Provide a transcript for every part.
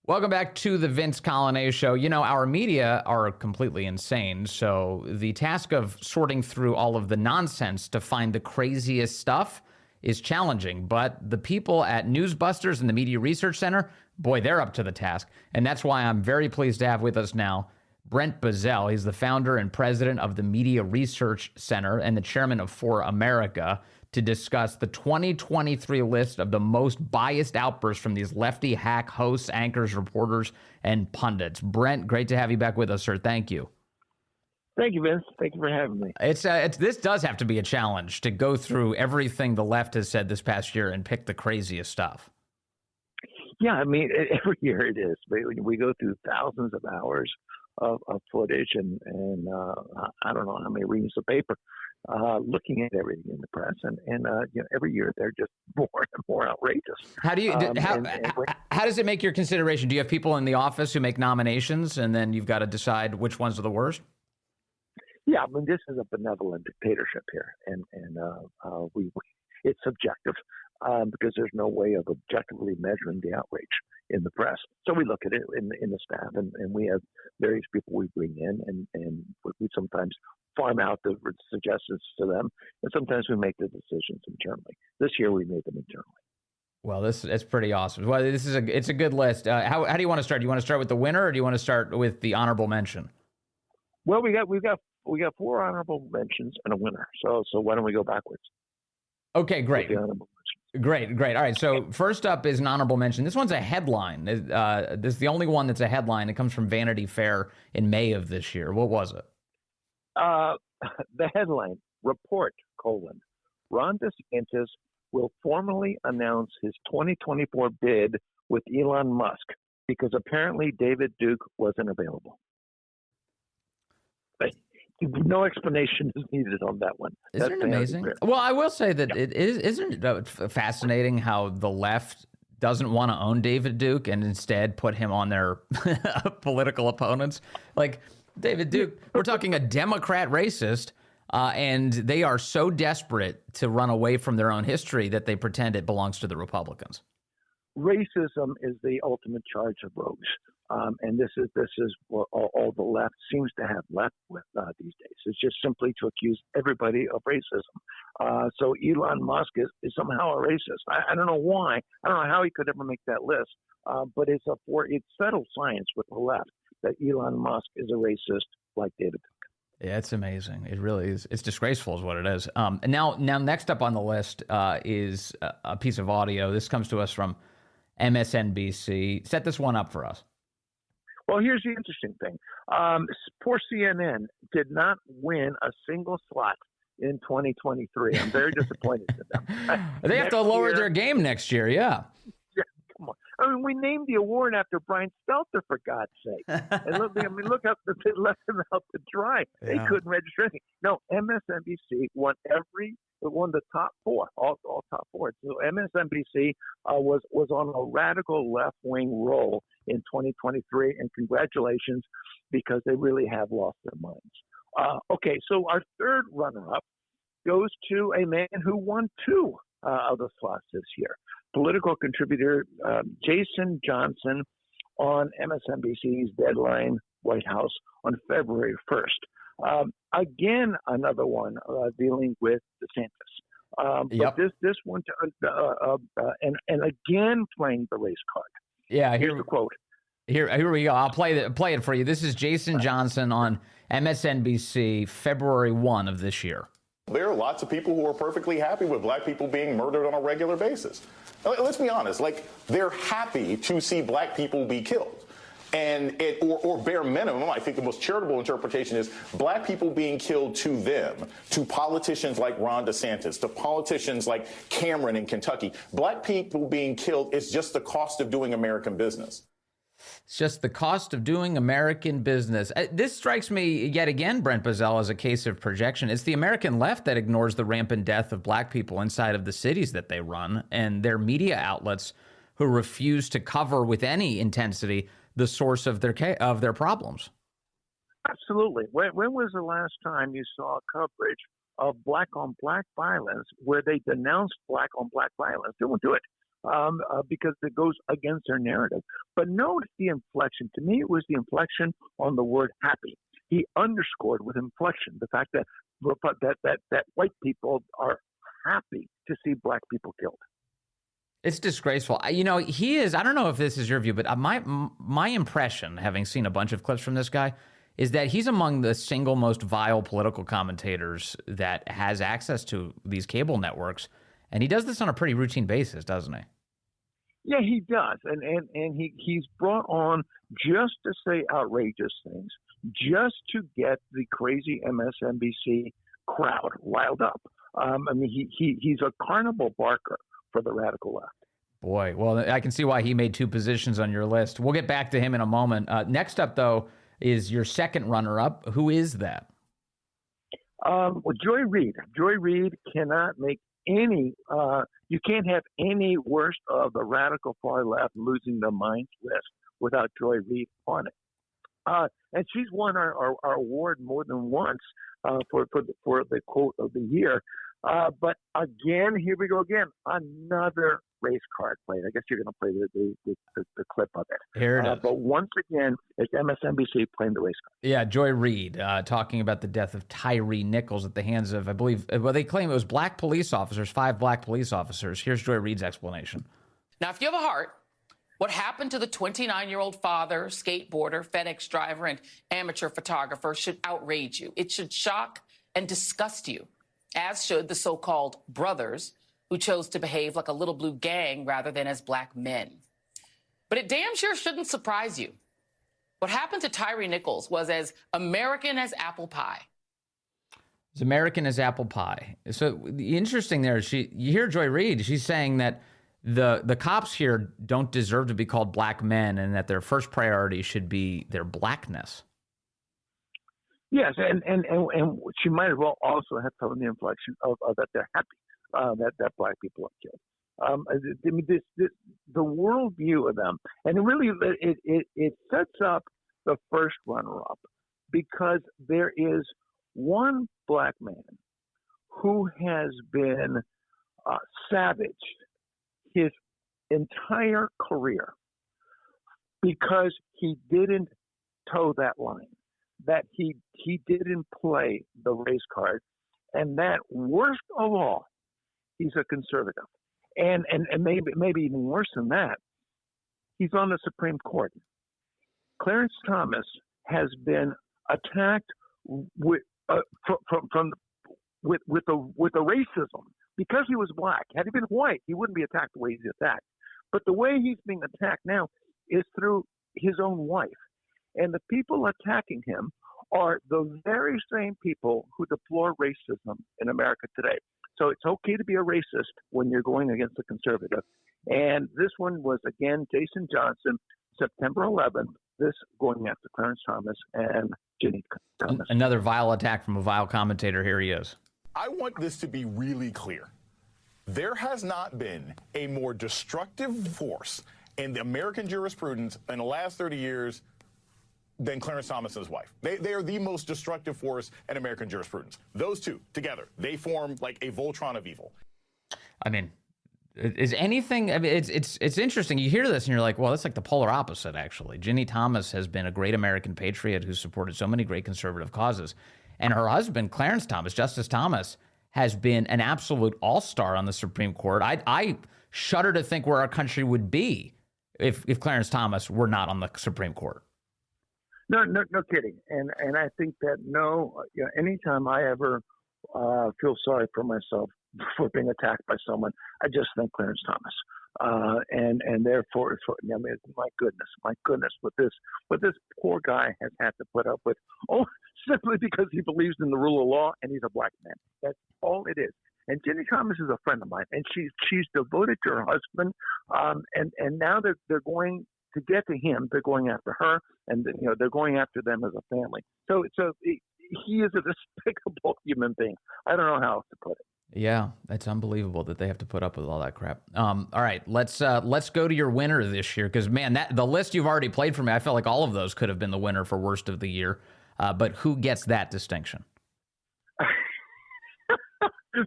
Welcome back to the Vince Coglianese Show. You know, our media are completely insane, so the task of sorting through all of the nonsense to find the craziest stuff is challenging. But the people at Newsbusters and the Media Research Center, boy, they're up to the task. And that's why I'm very pleased to have with us now Brent Bozell. He's the founder and president of the Media Research Center and the chairman of For America, to discuss the 2023 list of the most biased outbursts from these lefty hack hosts, anchors, reporters, and pundits. Brent, great to have you back with us, sir. Thank you. Thank you, Vince. Thank you for having me. This does have to be a challenge to go through everything the left has said this past year and pick the craziest stuff. Yeah, I mean, every year it is. We go through thousands of hours of footage and I don't know how many reams of paper looking at everything in the press. And every year they're just more and more outrageous. How do you how does it make your consideration? Do you have people in the office who make nominations and then you've got to decide which ones are the worst? Yeah, I mean, this is a benevolent dictatorship here, and it's subjective because there's no way of objectively measuring the outrage in the press. So we look at it in the staff, and we have various people we bring in, and we sometimes farm out the suggestions to them, and sometimes we make the decisions internally. This year we made them internally. Well, it's pretty awesome. Well, it's a good list. How do you want to start? Do you want to start with the winner, or do you want to start with the honorable mention? Well, we got 4 honorable mentions and a winner. So why don't we go backwards? Okay, great. Great. All right, so first up is an honorable mention. This one's a headline. This is the only one that's a headline. It comes from Vanity Fair in May of this year. What was it? The headline, report, Ron DeSantis will formally announce his 2024 bid with Elon Musk because apparently David Duke wasn't available. No explanation is needed on that one. Isn't it amazing? Well, I will say that isn't it fascinating how the left doesn't want to own David Duke and instead put him on their political opponents? Like David Duke, we're talking a Democrat racist, and they are so desperate to run away from their own history that they pretend it belongs to the Republicans. Racism is the ultimate charge of rogues. And this is what all the left seems to have left with these days. It's just simply to accuse everybody of racism. So Elon Musk is somehow a racist. I don't know why. I don't know how he could ever make that list. But it's settled science with the left that Elon Musk is a racist like David Duke. Yeah, it's amazing. It really is. It's disgraceful is what it is. And now next up on the list is a piece of audio. This comes to us from MSNBC. Set this one up for us. Well, here's the interesting thing. Poor CNN did not win a single slot in 2023. I'm very disappointed in them. They have to lower their game next year, yeah. Come on. I mean, we named the award after Brian Stelter, for God's sake. And look how they left him out to dry. They couldn't register anything. No, MSNBC won the top 4, all top 4. So MSNBC was on a radical left-wing roll in 2023, and congratulations, because they really have lost their minds. Okay, so our third runner-up goes to a man who won 2 of the slots this year. Political contributor Jason Johnson on MSNBC's Deadline White House on February 1st. Again, another one dealing with DeSantis. Yep. But this one, and again playing the race card. Yeah, here's the quote. Here we go. I'll play it for you. This is Jason Johnson on MSNBC, February 1 of this year. There are lots of people who are perfectly happy with black people being murdered on a regular basis. Let's be honest, they're happy to see black people be killed. And or bare minimum, I think the most charitable interpretation is black people being killed to them, to politicians like Ron DeSantis, to politicians like Cameron in Kentucky. Black people being killed is just the cost of doing American business. It's just the cost of doing American business. This strikes me yet again, Brent Bozell, as a case of projection. It's the American left that ignores the rampant death of black people inside of the cities that they run, and their media outlets who refuse to cover with any intensity the source of their problems. Absolutely. When was the last time you saw coverage of black-on-black violence where they denounced black-on-black violence? They won't do it. because it goes against their narrative. But notice the inflection. To me, it was the inflection on the word happy. He underscored with inflection the fact that white people are happy to see black people killed. It's disgraceful. He is, I don't know if this is your view, but my impression, having seen a bunch of clips from this guy, is that he's among the single most vile political commentators that has access to these cable networks. And he does this on a pretty routine basis, doesn't he? Yeah, he does. And he's brought on just to say outrageous things, just to get the crazy MSNBC crowd riled up. He's a carnival barker for the radical left. Boy, well, I can see why he made two positions on your list. We'll get back to him in a moment. Next up, though, is your second runner-up. Who is that? Well, Joy Reid. Joy Reid cannot make any you can't have any worse of the radical far left losing their minds list without Joy Reid on it. And she's won our award more than once for the quote of the year. But again, here we go again. Another race card played. I guess you're going to play the clip of it. Here it is. But once again, it's MSNBC playing the race card. Yeah, Joy Reid talking about the death of Tyre Nichols at the hands of, I believe, they claim it was black police officers, 5 black police officers. Here's Joy Reid's explanation. Now, if you have a heart, what happened to the 29-year-old father, skateboarder, FedEx driver, and amateur photographer should outrage you. It should shock and disgust you, as should the so-called brothers who chose to behave like a little blue gang rather than as black men. But it damn sure shouldn't surprise you. What happened to Tyre Nichols was as American as apple pie. As American as apple pie. So the interesting there is you hear Joy Reid, she's saying that the cops here don't deserve to be called black men and that their first priority should be their blackness. Yes, and she might as well also have some of the inflection of that they're happy that black people are killed. The worldview of them, and it sets up the first runner-up because there is one black man who has been savaged his entire career because he didn't toe that line, that he didn't play the race card, and that worst of all, he's a conservative, and maybe even worse than that, he's on the Supreme Court. Clarence Thomas has been attacked with the racism because he was black. Had he been white, he wouldn't be attacked the way he's attacked. But the way he's being attacked now is through his own wife, and the people attacking him are the very same people who deplore racism in America today. So it's okay to be a racist when you're going against a conservative. And this one was, again, Jason Johnson, September 11th, this going after Clarence Thomas and Ginny Thomas. Another vile attack from a vile commentator. Here he is. I want this to be really clear. There has not been a more destructive force in the American jurisprudence in the last 30 years than Clarence Thomas and his wife. They are the most destructive force in American jurisprudence. Those two together, they form like a Voltron of evil. I mean, is anything? I mean, it's interesting. You hear this and you're like, well, that's like the polar opposite. Actually, Ginny Thomas has been a great American patriot who supported so many great conservative causes, and her husband, Clarence Thomas, Justice Thomas, has been an absolute all-star on the Supreme Court. I shudder to think where our country would be if Clarence Thomas were not on the Supreme Court. No kidding. And I think that anytime I ever feel sorry for myself for being attacked by someone, I just think Clarence Thomas. And therefore, I mean, my goodness, what this poor guy has had to put up with, simply because he believes in the rule of law and he's a black man. That's all it is. And Ginny Thomas is a friend of mine, and she's devoted to her husband. And now they're going to get to him. They're going after her, and they're going after them as a family. So he is a despicable human being. I don't know how else to put it. Yeah, it's unbelievable that they have to put up with all that crap. All right, let's go to your winner this year, because man, the list you've already played for me, I felt like all of those could have been the winner for worst of the year. But who gets that distinction?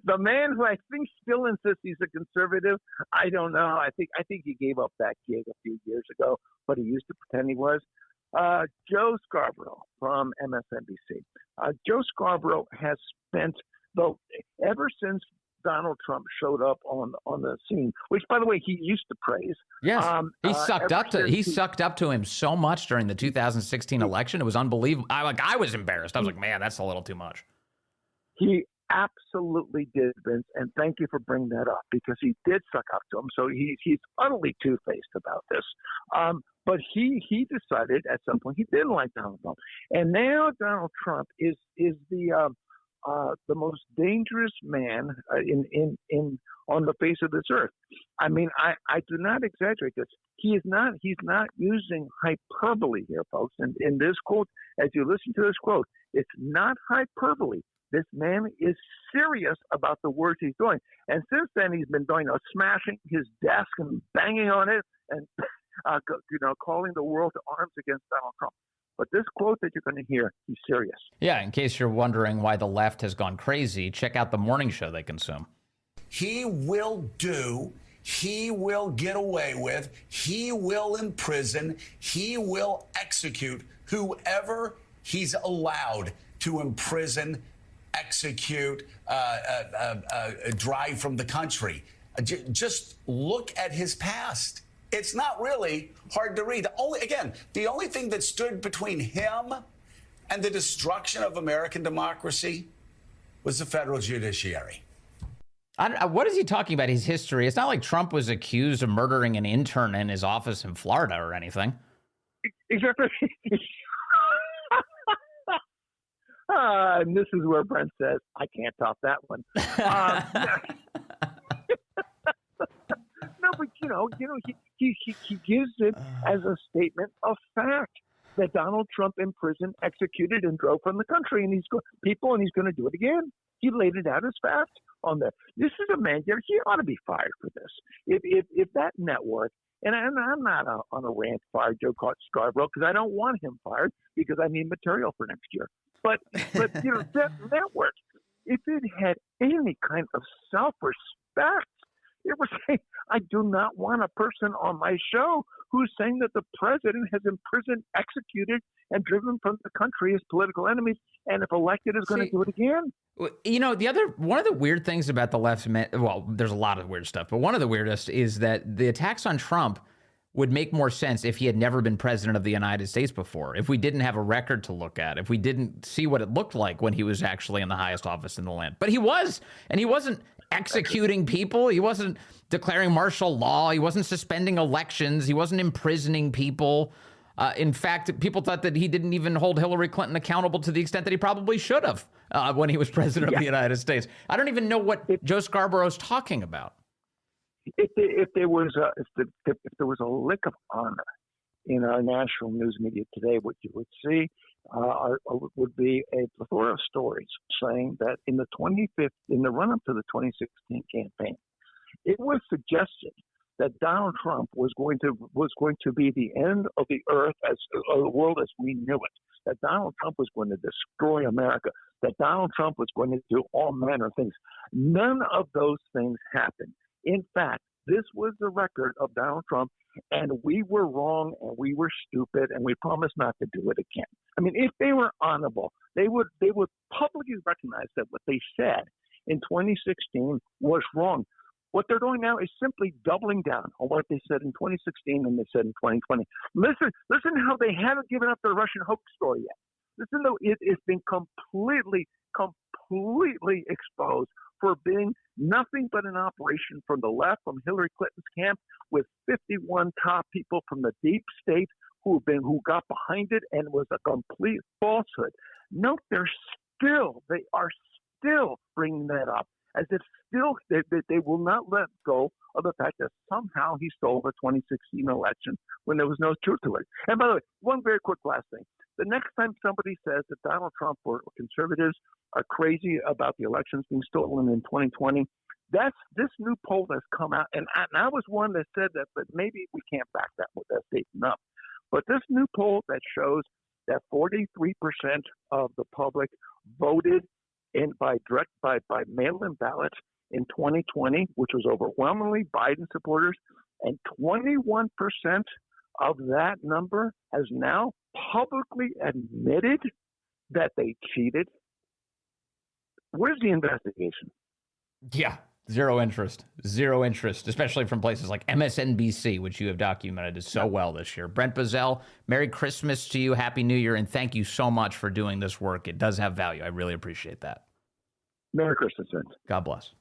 The man who I think still insists he's a conservative, I don't know. I think he gave up that gig a few years ago, but he used to pretend he was. Joe Scarborough from MSNBC. Joe Scarborough has spent, though, ever since Donald Trump showed up on the scene, which, by the way, he used to praise. Yes, he sucked up to him so much during the 2016 election. It was unbelievable. I was embarrassed. I was like, man, that's a little too much. He absolutely did, Vince, and thank you for bringing that up because he did suck up to him. So he's utterly two-faced about this. But he decided at some point he didn't like Donald Trump, and now Donald Trump is the most dangerous man in on the face of this earth. I mean, I do not exaggerate this. He's not using hyperbole here, folks. And in this quote, as you listen to this quote, it's not hyperbole. This man is serious about the words he's doing. And since then, he's been doing smashing his desk and banging on it and, calling the world to arms against Donald Trump. But this quote that you're going to hear, he's serious. Yeah, in case you're wondering why the left has gone crazy, check out the morning show they consume. He will do, he will get away with, he will imprison, he will execute whoever he's allowed to imprison, execute, drive from the country. Just look at his past. It's not really hard to read. The only thing that stood between him and the destruction of American democracy was the federal judiciary. What is he talking about? His history. It's not like Trump was accused of murdering an intern in his office in Florida or anything. Exactly. And this is where Brent says, I can't top that one. No, but he gives it as a statement of fact that Donald Trump imprisoned, executed, and drove from the country, and he's going to do it again. He laid it out as fact on there. This is a man. He ought to be fired for this. If that network, and I'm not on a rant fire Joe Scarborough because I don't want him fired because I need material for next year. But that network, if it had any kind of self-respect, it was saying, I do not want a person on my show who's saying that the president has imprisoned, executed, and driven from the country his political enemies, and if elected is going to do it again. One of the weird things about the left, well, there's a lot of weird stuff, but one of the weirdest is that the attacks on Trump would make more sense if he had never been president of the United States before, if we didn't have a record to look at, if we didn't see what it looked like when he was actually in the highest office in the land. But he was, and he wasn't executing people. He wasn't declaring martial law. He wasn't suspending elections. He wasn't imprisoning people. In fact, people thought that he didn't even hold Hillary Clinton accountable to the extent that he probably should have when he was president of the United States. I don't even know what Joe Scarborough's talking about. If there was a lick of honor in our national news media today, what you would see would be a plethora of stories saying that in the run-up to the 2016 campaign, it was suggested that Donald Trump was going to be the end of the earth as the world as we knew it. That Donald Trump was going to destroy America. That Donald Trump was going to do all manner of things. None of those things happened. In fact, this was the record of Donald Trump, and we were wrong, and we were stupid, and we promised not to do it again. I mean, if they were honorable, they would publicly recognize that what they said in 2016 was wrong. What they're doing now is simply doubling down on what they said in 2016 and they said in 2020. Listen how they haven't given up the Russian hoax story yet. Listen, though, it's been completely exposed for being nothing but an operation from the left, from Hillary Clinton's camp, with 51 top people from the deep state who got behind it, and was a complete falsehood. Note they are still bringing that up, as if they will not let go of the fact that somehow he stole the 2016 election when there was no truth to it. And by the way, one very quick last thing. The next time somebody says that Donald Trump or conservatives are crazy about the elections being stolen in 2020, that's this new poll that's come out. And I was one that said that, but maybe we can't back that statement up. But this new poll that shows that 43% of the public voted by mail-in ballots in 2020, which was overwhelmingly Biden supporters, and 21% of that number has now publicly admitted that they cheated. Where's the investigation? Yeah, zero interest, especially from places like MSNBC, which you have documented so well this year. Brent Bozell, Merry Christmas to you, Happy New Year, and thank you so much for doing this work. It does have value. I really appreciate that. Merry Christmas, Vince. God bless.